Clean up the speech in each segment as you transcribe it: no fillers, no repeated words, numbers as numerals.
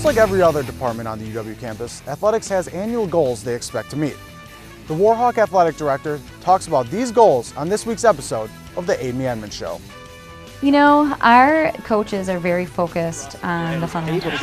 like every other department on the UW campus, athletics has annual goals they expect to meet. The Warhawk Athletic Director talks about these goals on this week's episode of the Aid Me Edmonds Show. You know, our coaches are very focused on the fundamentals.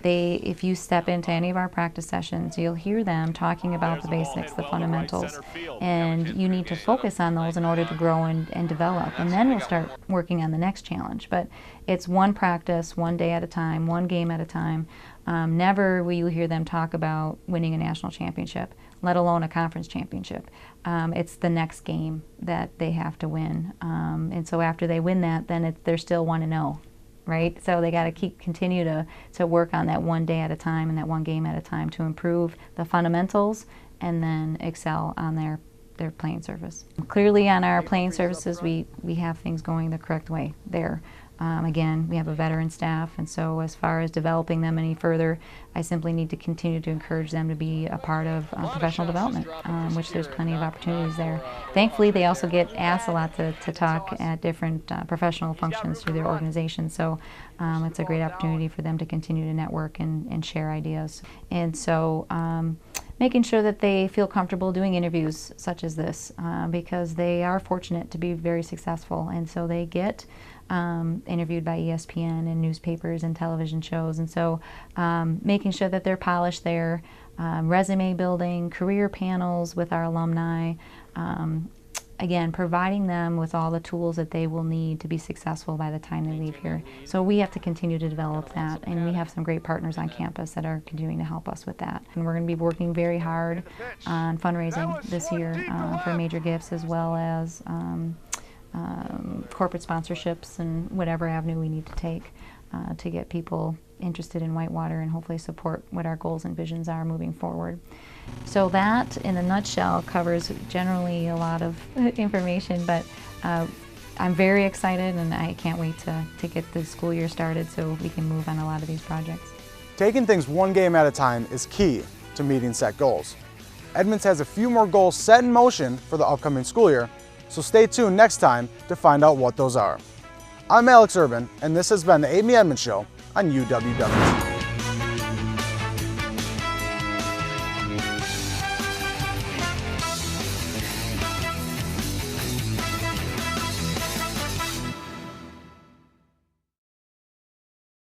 If you step into any of our practice sessions, you'll hear them talking about the basics, the fundamentals, and you need to focus on those in order to grow and develop. And then we'll start working on the next challenge. But it's one practice, one day at a time, one game at a time. Never will you hear them talk about winning a national championship, let alone a conference championship. It's the next game that they have to win. And so after they win that, then they're still 1-0. Right? So they got to continue to work on that one day at a time and that one game at a time to improve the fundamentals and then excel on their playing surface. Clearly on our playing surfaces, we have things going the correct way there. Again, we have a veteran staff, and so as far as developing them any further, I simply need to continue to encourage them to be a part of professional development, which there's plenty of opportunities there. Thankfully, they also get asked a lot to talk at different professional functions through their organization, so it's a great opportunity for them to continue to network and share ideas. And so making sure that they feel comfortable doing interviews such as this, because they are fortunate to be very successful, and so they get interviewed by ESPN and newspapers and television shows, and so making sure that they're polished there, resume building, career panels with our alumni, again, providing them with all the tools that they will need to be successful by the time they leave here. So we have to continue to develop that, and we have some great partners on campus that are continuing to help us with that. And we're going to be working very hard on fundraising this year for major gifts, as well as corporate sponsorships and whatever avenue we need to take to get people interested in Whitewater and hopefully support what our goals and visions are moving forward. So that, in a nutshell, covers generally a lot of information, but I'm very excited and I can't wait to get the school year started so we can move on a lot of these projects. Taking things one game at a time is key to meeting set goals. Edmonds has a few more goals set in motion for the upcoming school year, so stay tuned next time to find out what those are. I'm Alex Urban, and this has been the Aid Me Edmonds Show on UWW.